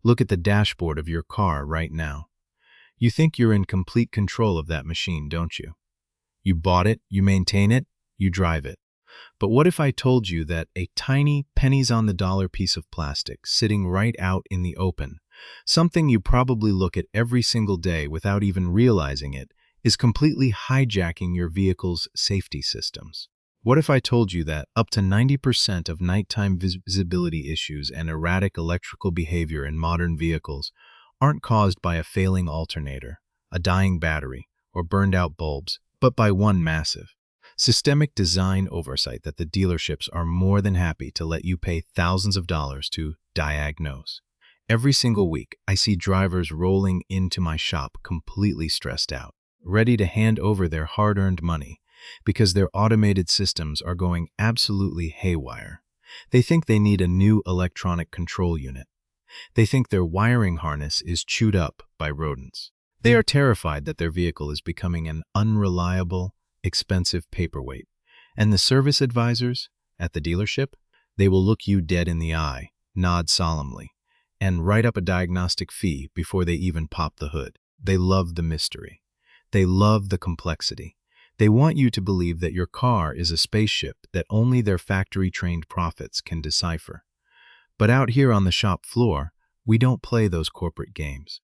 Look at the dashboard of your car right now. You think you're in complete control of that machine, don't you? You bought it, you maintain it, you drive it. But what if I told you that a tiny pennies-on-the-dollar piece of plastic sitting right out in the open, something you probably look at every single day without even realizing it, is completely hijacking your vehicle's safety systems? What if I told you that up to 90% of nighttime visibility issues and erratic electrical behavior in modern vehicles aren't caused by a failing alternator, a dying battery, or burned-out bulbs, but by one massive, systemic design oversight that the dealerships are more than happy to let you pay thousands of dollars to diagnose? Every single week, I see drivers rolling into my shop completely stressed out, ready to hand over their hard-earned money because their automated systems are going absolutely haywire. They think they need a new electronic control unit. They think their wiring harness is chewed up by rodents. They are terrified that their vehicle is becoming an unreliable, expensive paperweight. And the service advisors at the dealership, they will look you dead in the eye, nod solemnly, and write up a diagnostic fee before they even pop the hood. They love the mystery. They love the complexity. They want you to believe that your car is a spaceship that only their factory-trained prophets can decipher. But out here on the shop floor, we don't play those corporate games.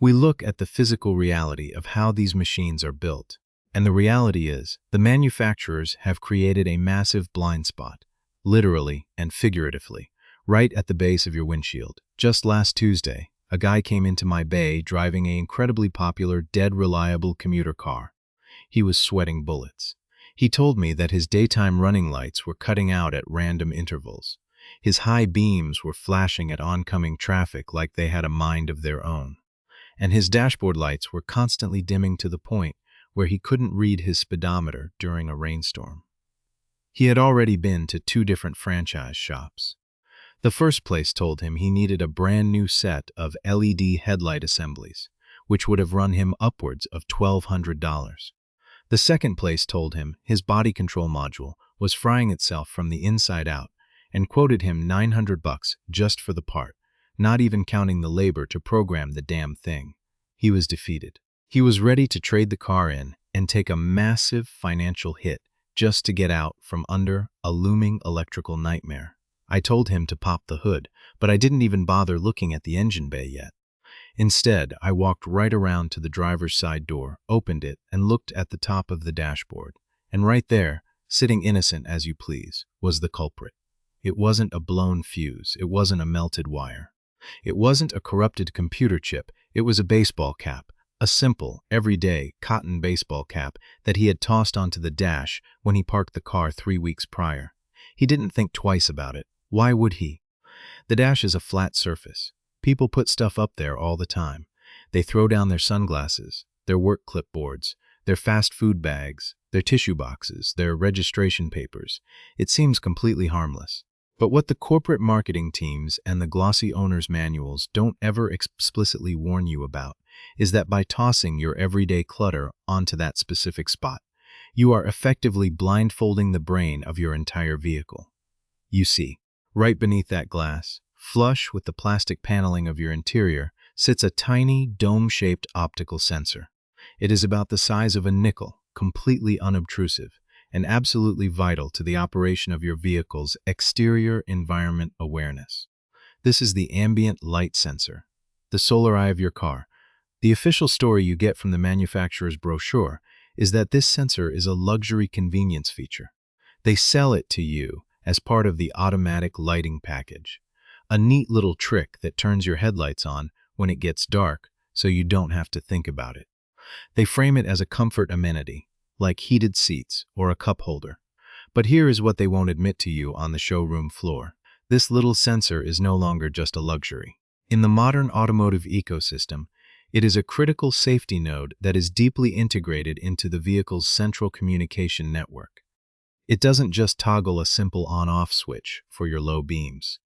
We look at the physical reality of how these machines are built. And the reality is, the manufacturers have created a massive blind spot, literally and figuratively, right at the base of your windshield. Just last Tuesday, a guy came into my bay driving an incredibly popular, dead reliable commuter car. He was sweating bullets. He told me that his daytime running lights were cutting out at random intervals. His high beams were flashing at oncoming traffic like they had a mind of their own. And his dashboard lights were constantly dimming to the point where he couldn't read his speedometer during a rainstorm. He had already been to 2 different franchise shops. The first place told him he needed a brand new set of LED headlight assemblies, which would have run him upwards of $1,200. The second place told him his body control module was frying itself from the inside out and quoted him $900 just for the part, not even counting the labor to program the damn thing. He was defeated. He was ready to trade the car in and take a massive financial hit just to get out from under a looming electrical nightmare. I told him to pop the hood, but I didn't even bother looking at the engine bay yet. Instead, I walked right around to the driver's side door, opened it, and looked at the top of the dashboard. And right there, sitting innocent as you please, was the culprit. It wasn't a blown fuse. It wasn't a melted wire. It wasn't a corrupted computer chip. It was a baseball cap, a simple, everyday cotton baseball cap that he had tossed onto the dash when he parked the car 3 weeks prior. He didn't think twice about it. Why would he? The dash is a flat surface. People put stuff up there all the time. They throw down their sunglasses, their work clipboards, their fast food bags, their tissue boxes, their registration papers. It seems completely harmless. But what the corporate marketing teams and the glossy owner's manuals don't ever explicitly warn you about is that by tossing your everyday clutter onto that specific spot, you are effectively blindfolding the brain of your entire vehicle. You see, right beneath that glass, flush with the plastic paneling of your interior, sits a tiny, dome-shaped optical sensor. It is about the size of a nickel, completely unobtrusive, and absolutely vital to the operation of your vehicle's exterior environment awareness. This is the ambient light sensor, the solar eye of your car. The official story you get from the manufacturer's brochure is that this sensor is a luxury convenience feature. They sell it to you as part of the automatic lighting package. A neat little trick that turns your headlights on when it gets dark so you don't have to think about it. They frame it as a comfort amenity, like heated seats or a cup holder. But here is what they won't admit to you on the showroom floor. This little sensor is no longer just a luxury. In the modern automotive ecosystem, it is a critical safety node that is deeply integrated into the vehicle's central communication network. It doesn't just toggle a simple on-off switch for your low beams.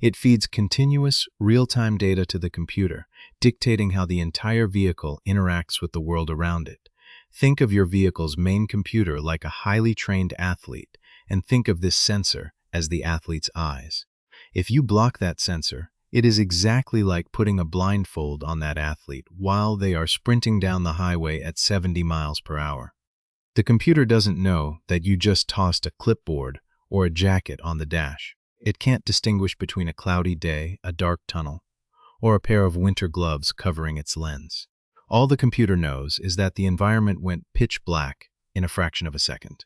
It feeds continuous, real-time data to the computer, dictating how the entire vehicle interacts with the world around it. Think of your vehicle's main computer like a highly trained athlete, and think of this sensor as the athlete's eyes. If you block that sensor, It is exactly like putting a blindfold on that athlete while they are sprinting down the highway at 70 miles per hour. The computer doesn't know that you just tossed a clipboard or a jacket on the dash. It can't distinguish between a cloudy day, a dark tunnel, or a pair of winter gloves covering its lens. All the computer knows is that the environment went pitch black in a fraction of a second.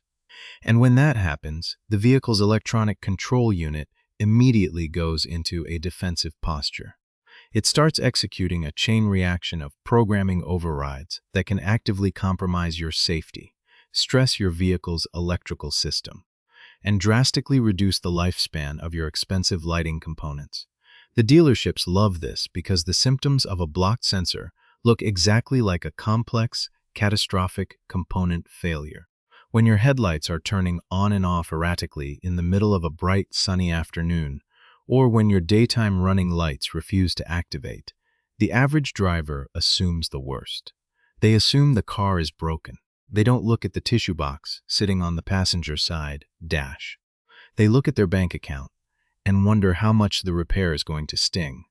And when that happens, the vehicle's electronic control unit immediately goes into a defensive posture. It starts executing a chain reaction of programming overrides that can actively compromise your safety, stress your vehicle's electrical system, and drastically reduce the lifespan of your expensive lighting components. The dealerships love this because the symptoms of a blocked sensor look exactly like a complex, catastrophic component failure. When your headlights are turning on and off erratically in the middle of a bright, sunny afternoon, or when your daytime running lights refuse to activate, the average driver assumes the worst. They assume the car is broken. They don't look at the tissue box sitting on the passenger side dash. They look at their bank account and wonder how much the repair is going to sting.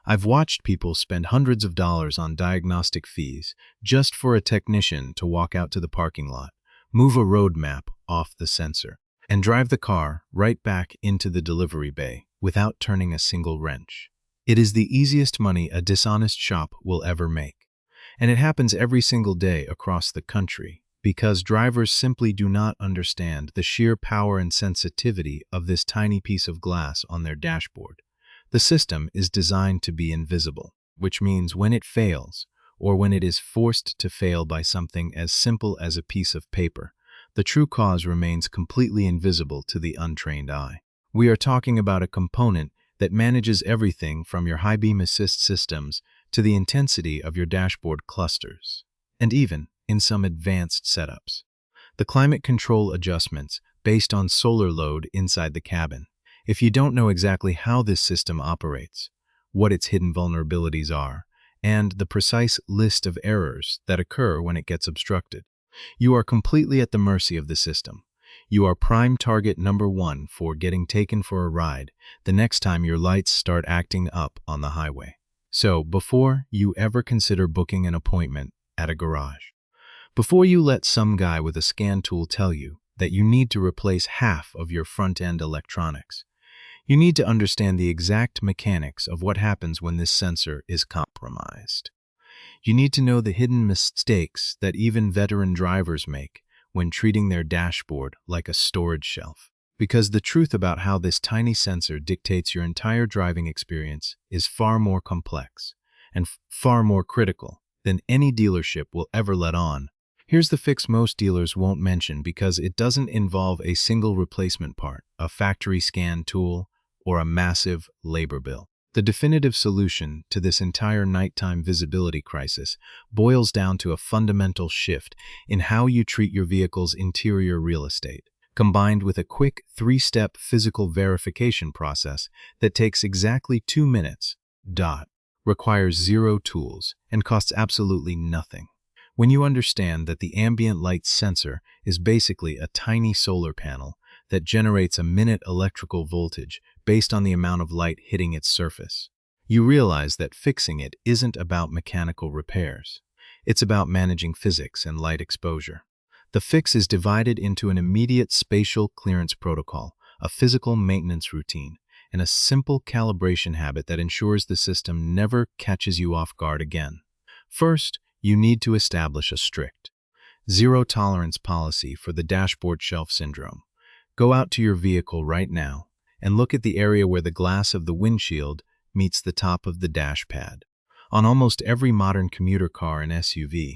I've watched people spend hundreds of dollars on diagnostic fees just for a technician to walk out to the parking lot, move a road map off the sensor, and drive the car right back into the delivery bay without turning a single wrench. It is the easiest money a dishonest shop will ever make. And it happens every single day across the country because drivers simply do not understand the sheer power and sensitivity of this tiny piece of glass on their dashboard. The system is designed to be invisible, which means when it fails, or when it is forced to fail by something as simple as a piece of paper, the true cause remains completely invisible to the untrained eye. We are talking about a component that manages everything from your high beam assist systems to the intensity of your dashboard clusters, and even, in some advanced setups, the climate control adjustments based on solar load inside the cabin. If you don't know exactly how this system operates, what its hidden vulnerabilities are, and the precise list of errors that occur when it gets obstructed, you are completely at the mercy of the system. You are prime target number one for getting taken for a ride the next time your lights start acting up on the highway. So, before you ever consider booking an appointment at a garage, before you let some guy with a scan tool tell you that you need to replace half of your front-end electronics, you need to understand the exact mechanics of what happens when this sensor is compromised. You need to know the hidden mistakes that even veteran drivers make when treating their dashboard like a storage shelf. Because the truth about how this tiny sensor dictates your entire driving experience is far more complex and far more critical than any dealership will ever let on. Here's the fix most dealers won't mention because it doesn't involve a single replacement part, a factory scan tool, or a massive labor bill. The definitive solution to this entire nighttime visibility crisis boils down to a fundamental shift in how you treat your vehicle's interior real estate, combined with a quick 3-step physical verification process that takes exactly 2 minutes, requires zero tools, and costs absolutely nothing. When you understand that the ambient light sensor is basically a tiny solar panel that generates a minute electrical voltage based on the amount of light hitting its surface, you realize that fixing it isn't about mechanical repairs. It's about managing physics and light exposure. The fix is divided into an immediate spatial clearance protocol, a physical maintenance routine, and a simple calibration habit that ensures the system never catches you off guard again. First, you need to establish a strict, zero-tolerance policy for the dashboard shelf syndrome. Go out to your vehicle right now and look at the area where the glass of the windshield meets the top of the dash pad. On almost every modern commuter car and SUV,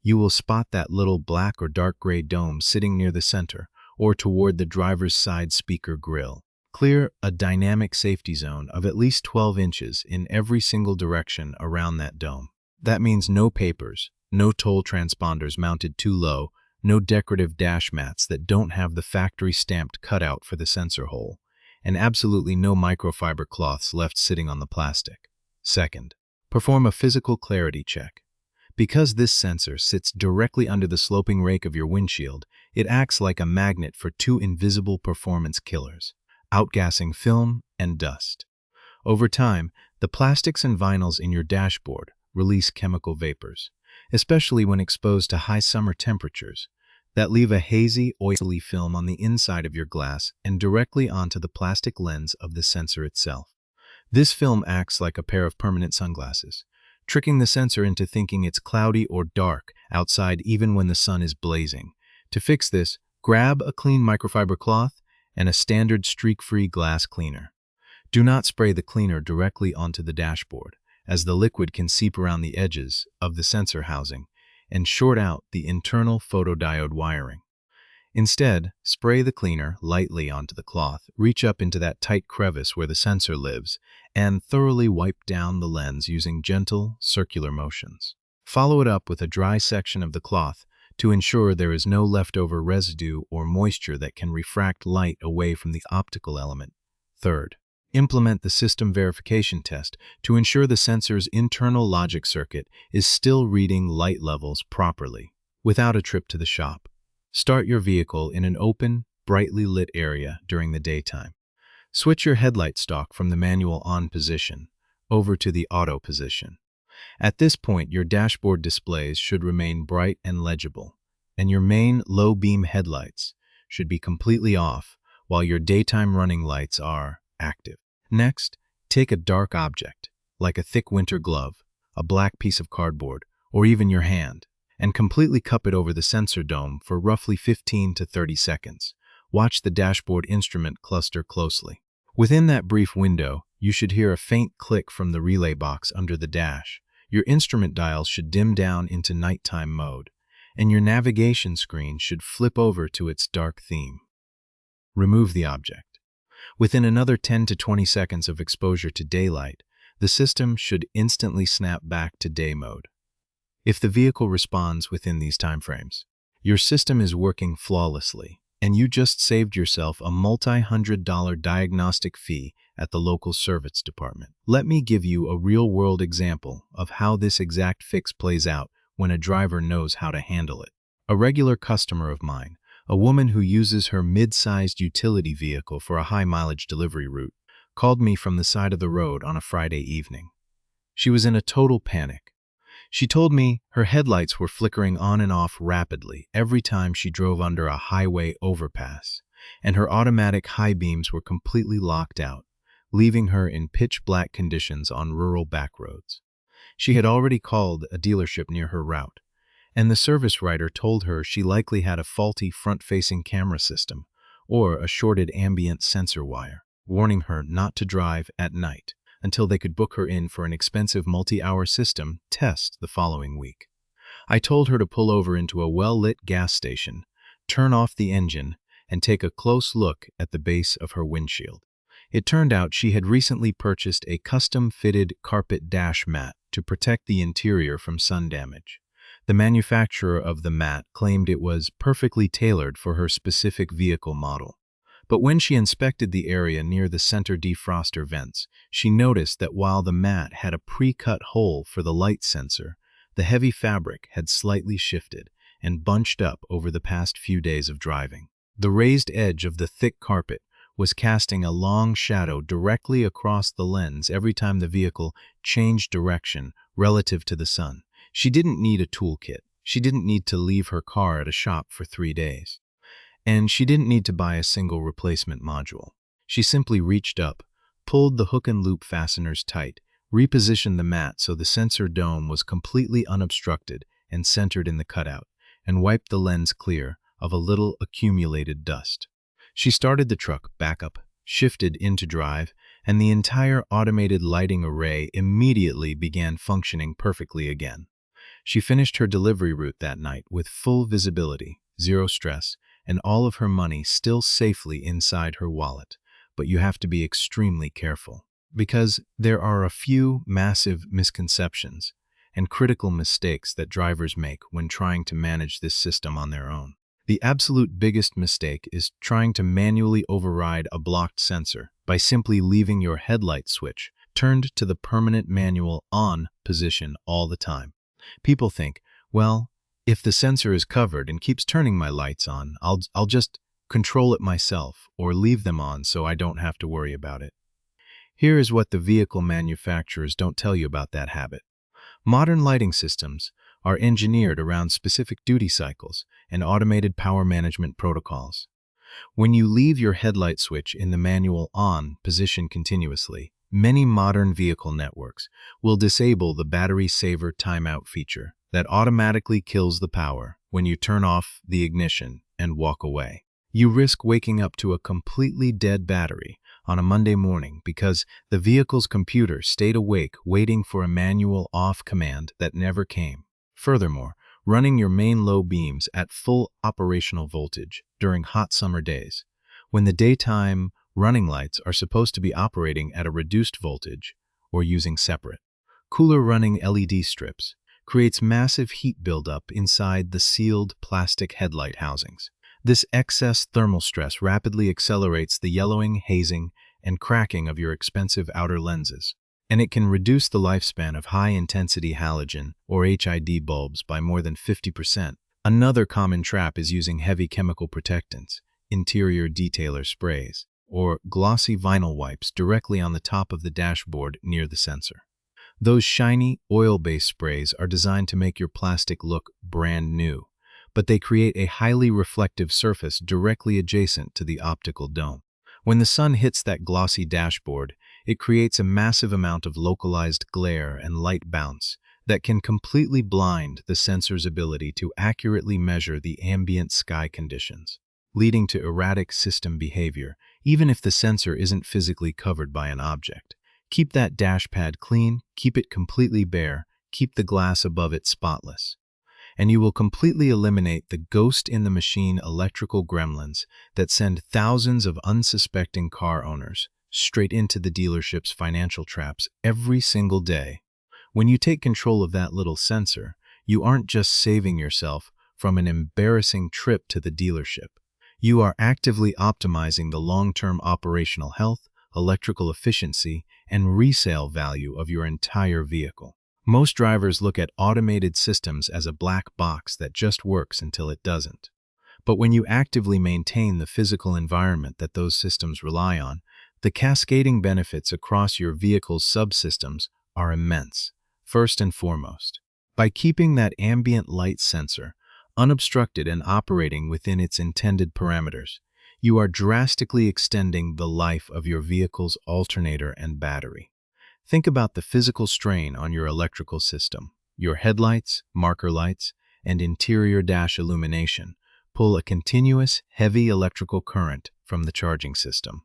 you will spot that little black or dark gray dome sitting near the center or toward the driver's side speaker grille. Clear a dynamic safety zone of at least 12 inches in every single direction around that dome. That means no papers, no toll transponders mounted too low, no decorative dash mats that don't have the factory-stamped cutout for the sensor hole, and absolutely no microfiber cloths left sitting on the plastic. Second, perform a physical clarity check. Because this sensor sits directly under the sloping rake of your windshield, it acts like a magnet for two invisible performance killers, outgassing film and dust. Over time, The plastics and vinyls in your dashboard release chemical vapors, especially when exposed to high summer temperatures, that leave a hazy, oily film on the inside of your glass and directly onto the plastic lens of the sensor itself. This film acts like a pair of permanent sunglasses, tricking the sensor into thinking it's cloudy or dark outside even when the sun is blazing. To fix this, grab a clean microfiber cloth and a standard streak-free glass cleaner. Do not spray the cleaner directly onto the dashboard, as the liquid can seep around the edges of the sensor housing and short out the internal photodiode wiring. Instead, spray the cleaner lightly onto the cloth, reach up into that tight crevice where the sensor lives, and thoroughly wipe down the lens using gentle, circular motions. Follow it up with a dry section of the cloth to ensure there is no leftover residue or moisture that can refract light away from the optical element. Third, implement the system verification test to ensure the sensor's internal logic circuit is still reading light levels properly, without a trip to the shop. Start your vehicle in an open, brightly lit area during the daytime. Switch your headlight stalk from the manual on position over to the auto position. At this point, your dashboard displays should remain bright and legible, and your main low-beam headlights should be completely off while your daytime running lights are active. Next, take a dark object, like a thick winter glove, a black piece of cardboard, or even your hand, and completely cup it over the sensor dome for roughly 15 to 30 seconds. Watch the dashboard instrument cluster closely. Within that brief window, you should hear a faint click from the relay box under the dash. Your instrument dials should dim down into nighttime mode, and your navigation screen should flip over to its dark theme. Remove the object. Within another 10 to 20 seconds of exposure to daylight, the system should instantly snap back to day mode. If the vehicle responds within these timeframes, your system is working flawlessly, and you just saved yourself a multi-$100 diagnostic fee at the local service department. Let me give you a real-world example of how this exact fix plays out when a driver knows how to handle it. A regular customer of mine, a woman who uses her mid-sized utility vehicle for a high-mileage delivery route, called me from the side of the road on a Friday evening. She was in a total panic. She told me her headlights were flickering on and off rapidly every time she drove under a highway overpass, and her automatic high beams were completely locked out, leaving her in pitch-black conditions on rural back roads. She had already called a dealership near her route, and the service writer told her she likely had a faulty front-facing camera system or a shorted ambient sensor wire, warning her not to drive at night until they could book her in for an expensive multi-hour system test the following week. I told her to pull over into a well-lit gas station, turn off the engine, and take a close look at the base of her windshield. It turned out she had recently purchased a custom-fitted carpet dash mat to protect the interior from sun damage. The manufacturer of the mat claimed it was perfectly tailored for her specific vehicle model. But when she inspected the area near the center defroster vents, she noticed that while the mat had a pre-cut hole for the light sensor, the heavy fabric had slightly shifted and bunched up over the past few days of driving. The raised edge of the thick carpet was casting a long shadow directly across the lens every time the vehicle changed direction relative to the sun. She didn't need a toolkit. She didn't need to leave her car at a shop for 3 days. And she didn't need to buy a single replacement module. She simply reached up, pulled the hook and loop fasteners tight, repositioned the mat so the sensor dome was completely unobstructed and centered in the cutout, and wiped the lens clear of a little accumulated dust. She started the truck back up, shifted into drive, and the entire automated lighting array immediately began functioning perfectly again. She finished her delivery route that night with full visibility, zero stress, and all of her money still safely inside her wallet. But you have to be extremely careful, because there are a few massive misconceptions and critical mistakes that drivers make when trying to manage this system on their own. The absolute biggest mistake is trying to manually override a blocked sensor by simply leaving your headlight switch turned to the permanent manual on position all the time. People think, well, if the sensor is covered and keeps turning my lights on, I'll just control it myself or leave them on so I don't have to worry about it. Here is what the vehicle manufacturers don't tell you about that habit. Modern lighting systems are engineered around specific duty cycles and automated power management protocols. When you leave your headlight switch in the manual on position continuously, many modern vehicle networks will disable the battery saver timeout feature that automatically kills the power when you turn off the ignition and walk away. You risk waking up to a completely dead battery on a Monday morning because the vehicle's computer stayed awake waiting for a manual off command that never came. Furthermore, running your main low beams at full operational voltage during hot summer days, when the daytime running lights are supposed to be operating at a reduced voltage or using separate, cooler running LED strips, creates massive heat buildup inside the sealed plastic headlight housings. This excess thermal stress rapidly accelerates the yellowing, hazing, and cracking of your expensive outer lenses, and it can reduce the lifespan of high-intensity halogen or HID bulbs by more than 50%. Another common trap is using heavy chemical protectants, interior detailer sprays, or glossy vinyl wipes directly on the top of the dashboard near the sensor. Those shiny, oil-based sprays are designed to make your plastic look brand new, but they create a highly reflective surface directly adjacent to the optical dome. When the sun hits that glossy dashboard, it creates a massive amount of localized glare and light bounce that can completely blind the sensor's ability to accurately measure the ambient sky conditions, leading to erratic system behavior, even if the sensor isn't physically covered by an object. Keep that dashpad clean, keep it completely bare, keep the glass above it spotless, and you will completely eliminate the ghost-in-the-machine electrical gremlins that send thousands of unsuspecting car owners straight into the dealership's financial traps every single day. When you take control of that little sensor, you aren't just saving yourself from an embarrassing trip to the dealership. You are actively optimizing the long-term operational health, electrical efficiency, and resale value of your entire vehicle. Most drivers look at automated systems as a black box that just works until it doesn't. But when you actively maintain the physical environment that those systems rely on, the cascading benefits across your vehicle's subsystems are immense. First and foremost, by keeping that ambient light sensor unobstructed and operating within its intended parameters, you are drastically extending the life of your vehicle's alternator and battery. Think about the physical strain on your electrical system. Your headlights, marker lights, and interior dash illumination pull a continuous, heavy electrical current from the charging system.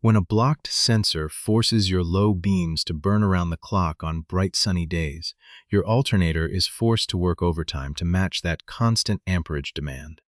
When a blocked sensor forces your low beams to burn around the clock on bright sunny days, your alternator is forced to work overtime to match that constant amperage demand.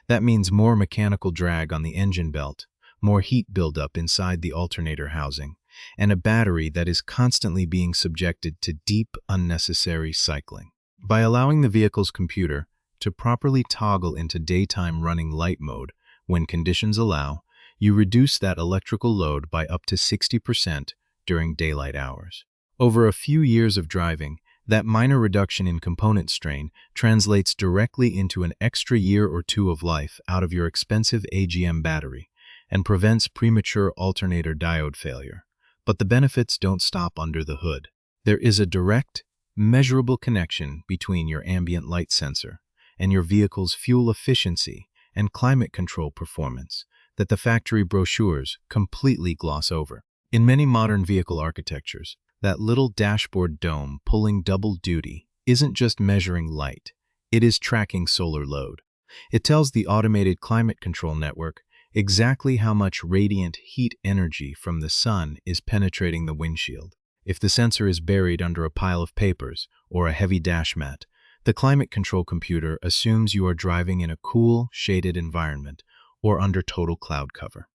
That means more mechanical drag on the engine belt, more heat buildup inside the alternator housing, and a battery that is constantly being subjected to deep, unnecessary cycling. By allowing the vehicle's computer to properly toggle into daytime running light mode when conditions allow, you reduce that electrical load by up to 60% during daylight hours. Over a few years of driving, that minor reduction in component strain translates directly into an extra year or two of life out of your expensive AGM battery and prevents premature alternator diode failure. But the benefits don't stop under the hood. There is a direct, measurable connection between your ambient light sensor and your vehicle's fuel efficiency and climate control performance that the factory brochures completely gloss over. In many modern vehicle architectures, that little dashboard dome pulling double duty isn't just measuring light, it is tracking solar load. It tells the automated climate control network exactly how much radiant heat energy from the sun is penetrating the windshield. If the sensor is buried under a pile of papers or a heavy dash mat, the climate control computer assumes you are driving in a cool, shaded environment or under total cloud cover.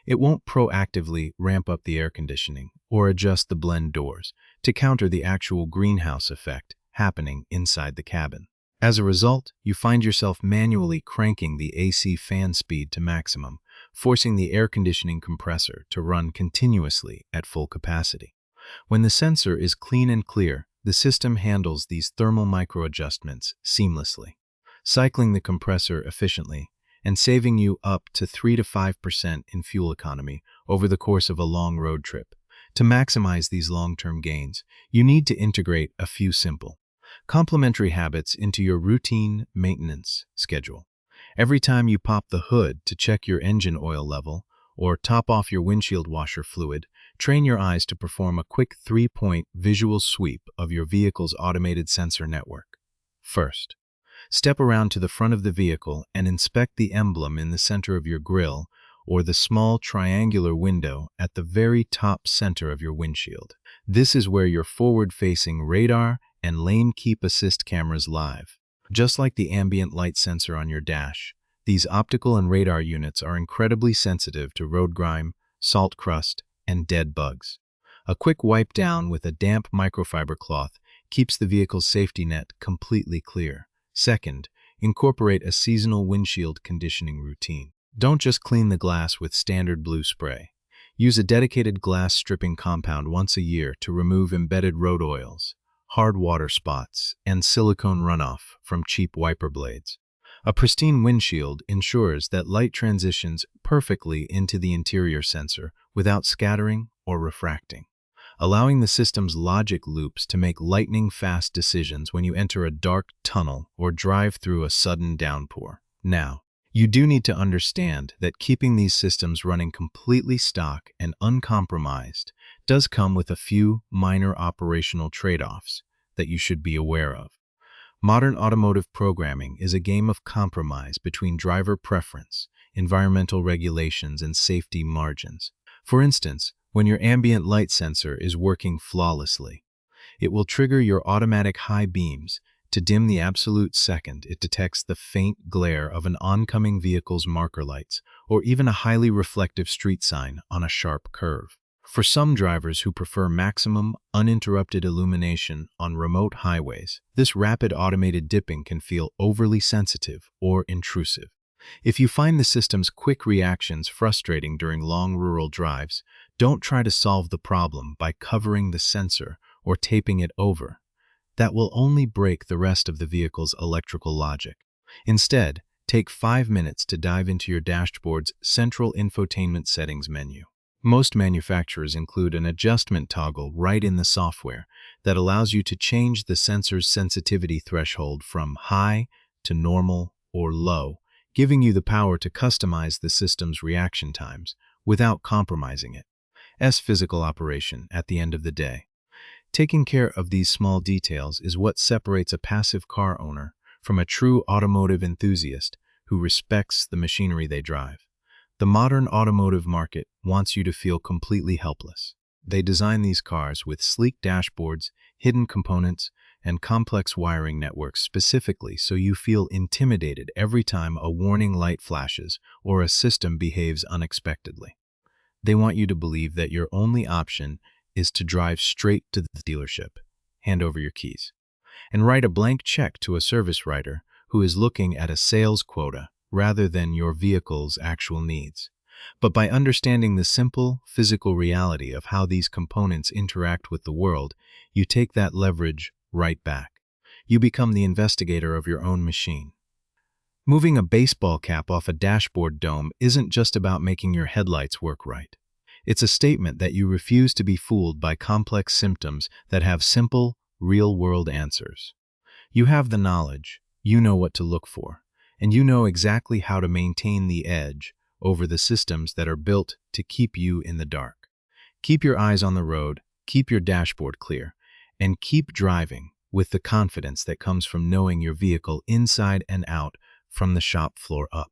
It won't proactively ramp up the air conditioning or adjust the blend doors to counter the actual greenhouse effect happening inside the cabin. As a result, you find yourself manually cranking the AC fan speed to maximum, forcing the air conditioning compressor to run continuously at full capacity. When the sensor is clean and clear, the system handles these thermal micro-adjustments seamlessly, cycling the compressor efficiently and saving you up to 3 to 5% in fuel economy over the course of a long road trip. To maximize these long-term gains, you need to integrate a few simple, complementary habits into your routine maintenance schedule. Every time you pop the hood to check your engine oil level or top off your windshield washer fluid, train your eyes to perform a quick 3-point visual sweep of your vehicle's automated sensor network. First, step around to the front of the vehicle and inspect the emblem in the center of your grille or the small triangular window at the very top center of your windshield. This is where your forward-facing radar and lane keep assist cameras live. Just like the ambient light sensor on your dash, these optical and radar units are incredibly sensitive to road grime, salt crust, and dead bugs. A quick wipe down with a damp microfiber cloth keeps the vehicle's safety net completely clear. Second, incorporate a seasonal windshield conditioning routine. Don't just clean the glass with standard blue spray. Use a dedicated glass stripping compound once a year to remove embedded road oils, hard water spots, and silicone runoff from cheap wiper blades. A pristine windshield ensures that light transitions perfectly into the interior sensor without scattering or refracting, allowing the system's logic loops to make lightning-fast decisions when you enter a dark tunnel or drive through a sudden downpour. Now, you do need to understand that keeping these systems running completely stock and uncompromised does come with a few minor operational trade-offs that you should be aware of. Modern automotive programming is a game of compromise between driver preference, environmental regulations, and safety margins. For instance, when your ambient light sensor is working flawlessly, it will trigger your automatic high beams to dim the absolute second it detects the faint glare of an oncoming vehicle's marker lights or even a highly reflective street sign on a sharp curve. For some drivers who prefer maximum, uninterrupted illumination on remote highways, this rapid automated dipping can feel overly sensitive or intrusive. If you find the system's quick reactions frustrating during long rural drives, don't try to solve the problem by covering the sensor or taping it over. That will only break the rest of the vehicle's electrical logic. Instead, take 5 minutes to dive into your dashboard's central infotainment settings menu. Most manufacturers include an adjustment toggle right in the software that allows you to change the sensor's sensitivity threshold from high to normal or low, giving you the power to customize the system's reaction times without compromising its physical operation at the end of the day. Taking care of these small details is what separates a passive car owner from a true automotive enthusiast who respects the machinery they drive. The modern automotive market wants you to feel completely helpless. They design these cars with sleek dashboards, hidden components, and complex wiring networks specifically so you feel intimidated every time a warning light flashes or a system behaves unexpectedly. They want you to believe that your only option is to drive straight to the dealership, hand over your keys, and write a blank check to a service writer who is looking at a sales quota rather than your vehicle's actual needs. But by understanding the simple physical reality of how these components interact with the world, you take that leverage right back. You become the investigator of your own machine. Moving a baseball cap off a dashboard dome isn't just about making your headlights work right. It's a statement that you refuse to be fooled by complex systems that have simple, real-world answers. You have the knowledge, you know what to look for, and you know exactly how to maintain the edge over the systems that are built to keep you in the dark. Keep your eyes on the road, keep your dashboard clear, and keep driving with the confidence that comes from knowing your vehicle inside and out from the shop floor up.